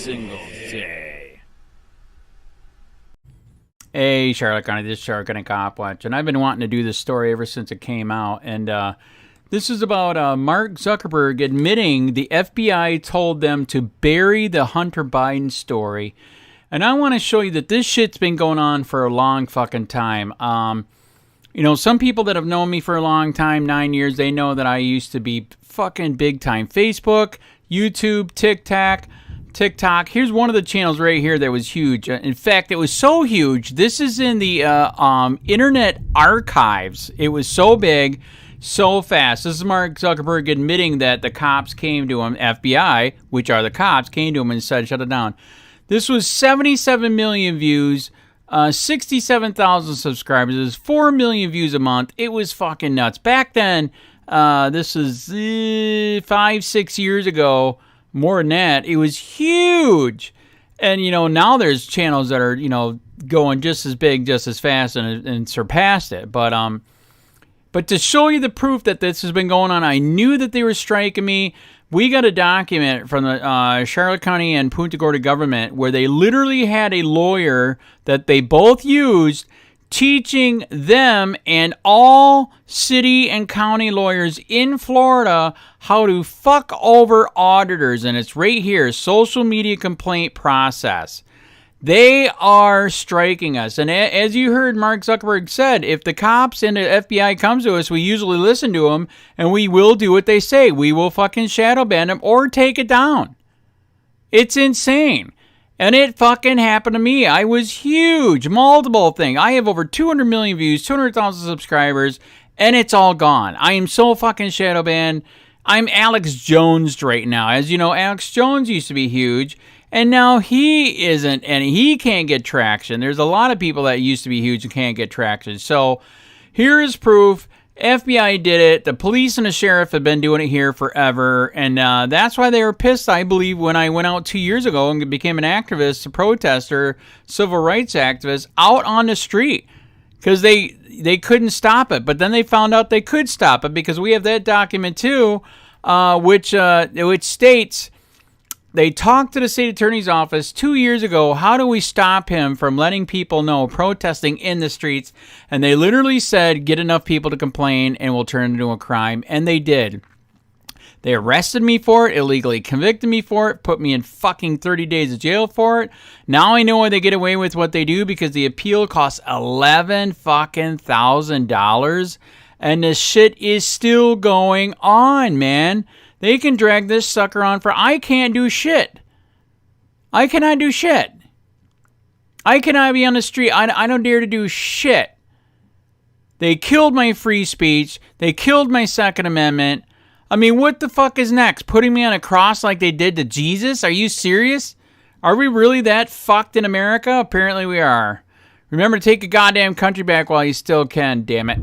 single day. Hey, Charlotte County, this is Charlotte County Cop Watch, and I've been wanting to do this story ever since it came out, and this is about Mark Zuckerberg admitting the FBI told them to bury the Hunter Biden story, and I want to show you that this shit's been going on for a long fucking time. You know, some people that have known me for a long time, 9 years, they know that I used to be fucking big time. Facebook, YouTube, TikTok. Here's one of the channels right here that was huge. In fact, it was so huge. This is in the Internet Archives. It was so big, so fast. This is Mark Zuckerberg admitting that the cops came to him, FBI, which are the cops, came to him and said, shut it down. This was 77 million views. 67,000 subscribers. It was 4 million views a month. It was fucking nuts. Back then, this is 5-6 years ago, more than that, it was huge. And, you know, now there's channels that are, you know, going just as big, just as fast, and surpassed it. But to show you the proof that this has been going on, I knew that they were striking me. We got a document from the Charlotte County and Punta Gorda government where they literally had a lawyer that they both used teaching them and all city and county lawyers in Florida how to fuck over auditors. And it's right here, social media complaint process. They are striking us. And as you heard Mark Zuckerberg said, if the cops and the FBI comes to us, we usually listen to them, and we will do what they say. We will fucking shadow ban them or take it down. It's insane. And it fucking happened to me. I was huge. Multiple thing. I have over 200 million views, 200,000 subscribers, and it's all gone. I am so fucking shadow banned. I'm Alex Jones right now. As you know, Alex Jones used to be huge. And now he isn't, and he can't get traction. There's a lot of people that used to be huge and can't get traction. So here is proof. FBI did it. The police and the sheriff have been doing it here forever. And that's why they were pissed, I believe, when I went out 2 years ago and became an activist, a protester, civil rights activist, out on the street. Because they couldn't stop it. But then they found out they could stop it because we have that document too, which states... They talked to the state attorney's office 2 years ago, how do we stop him from letting people know protesting in the streets? And they literally said, get enough people to complain and we'll turn it into a crime. And they did. They arrested me for it, illegally convicted me for it, put me in fucking 30 days of jail for it. Now I know why they get away with what they do, because the appeal costs $11,000. And this shit is still going on, man. They can drag this sucker on for... I can't do shit. I cannot do shit. I cannot be on the street. I don't dare to do shit. They killed my free speech. They killed my Second Amendment. I mean, what the fuck is next? Putting me on a cross like they did to Jesus? Are you serious? Are we really that fucked in America? Apparently we are. Remember to take a goddamn country back while you still can, damn it.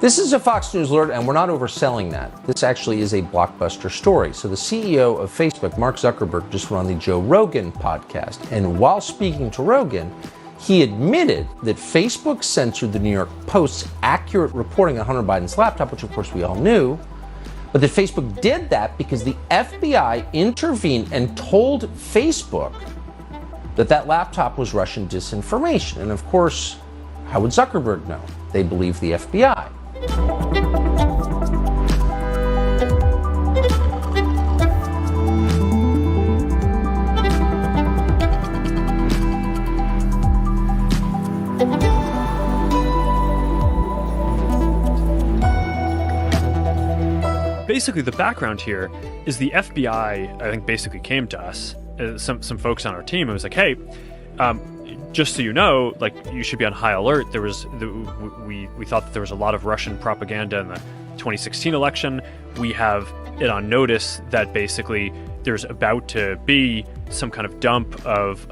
This is a Fox News alert, and we're not overselling that. This actually is a blockbuster story. So the CEO of Facebook, Mark Zuckerberg, just went on the Joe Rogan podcast. And while speaking to Rogan, he admitted that Facebook censored the New York Post's accurate reporting on Hunter Biden's laptop, which of course we all knew. But that Facebook did that because the FBI intervened and told Facebook that that laptop was Russian disinformation. And of course, how would Zuckerberg know? They believe the FBI. Basically, the background here is the FBI, I think, basically came to us, some folks on our team, and was like, hey, just so you know, like, you should be on high alert. We thought that there was a lot of Russian propaganda in the 2016 election. We have it on notice that basically there's about to be some kind of dump of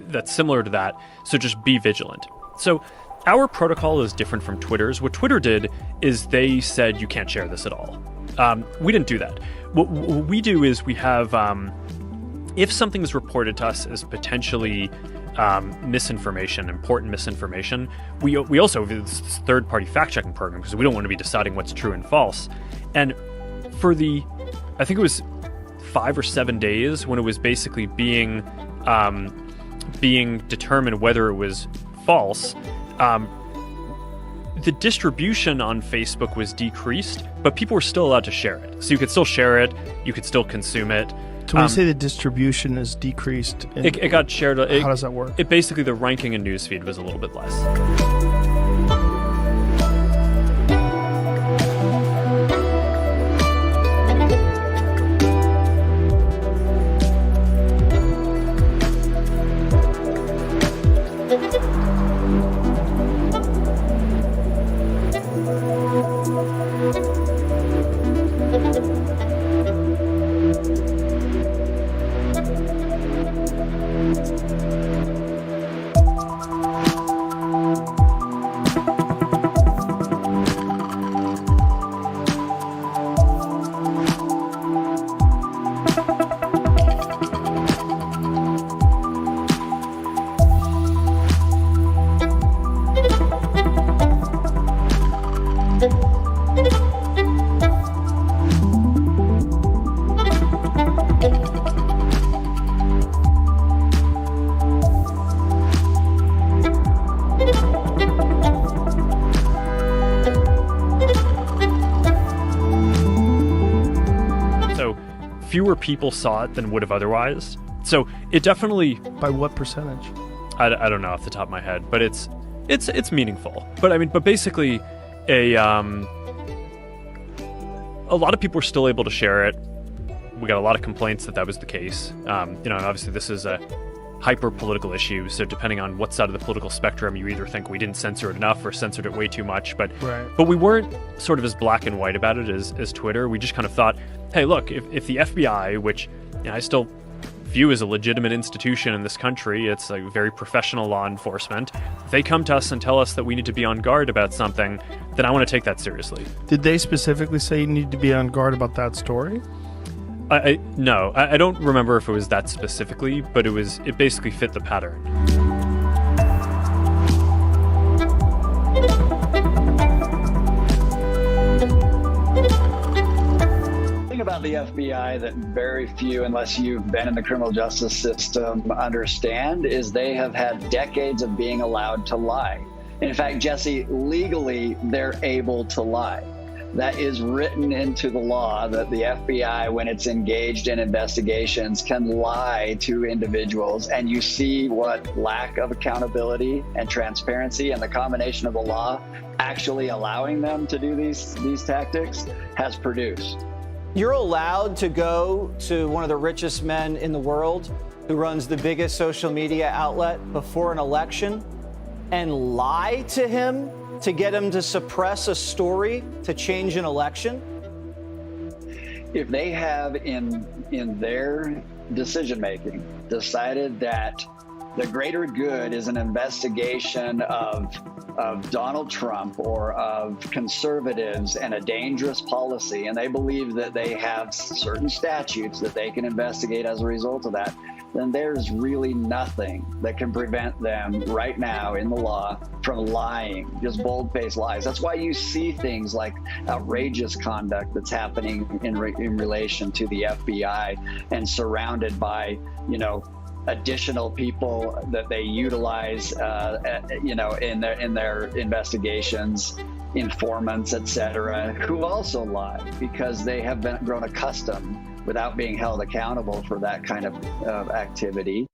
that's similar to that. So just be vigilant. So our protocol is different from Twitter's. What Twitter did is they said you can't share this at all. We didn't do that. What we do is we have, if something is reported to us as potentially misinformation, important misinformation, we also have this third-party fact-checking program because we don't want to be deciding what's true and false. And for I think it was 5 or 7 days when it was basically being determined whether it was false, the distribution on Facebook was decreased, but people were still allowed to share it. So you could still share it, you could still consume it. So when you say the distribution is decreased, it got shared. How does that work? It basically, the ranking in newsfeed was a little bit less. Fewer people saw it than would have otherwise. So it definitely... By what percentage? I don't know off the top of my head, but it's meaningful. But I mean, but basically, a lot of people were still able to share it. We got a lot of complaints that was the case. And obviously this is a hyper-political issue, so depending on what side of the political spectrum, you either think we didn't censor it enough or censored it way too much. But we weren't sort of as black and white about it as Twitter. We just kind of thought, hey, look, if the FBI, which I still view as a legitimate institution in this country, it's like very professional law enforcement, if they come to us and tell us that we need to be on guard about something, then I want to take that seriously. Did they specifically say you need to be on guard about that story? No, I don't remember if it was that specifically, but it basically fit the pattern. About the FBI that very few, unless you've been in the criminal justice system, understand is they have had decades of being allowed to lie. In fact, Jesse, legally, they're able to lie. That is written into the law that the FBI, when it's engaged in investigations, can lie to individuals. And you see what lack of accountability and transparency and the combination of the law actually allowing them to do these tactics has produced. You're allowed to go to one of the richest men in the world who runs the biggest social media outlet before an election and lie to him to get him to suppress a story to change an election? If they have in their decision-making decided that the greater good is an investigation of Donald Trump or of conservatives and a dangerous policy, and they believe that they have certain statutes that they can investigate as a result of that, then there's really nothing that can prevent them right now in the law from lying, just bold-faced lies. That's why you see things like outrageous conduct that's happening in relation to the FBI and surrounded by, additional people that they utilize, in their investigations, informants, etc., who also lie because they have grown accustomed without being held accountable for that kind of activity.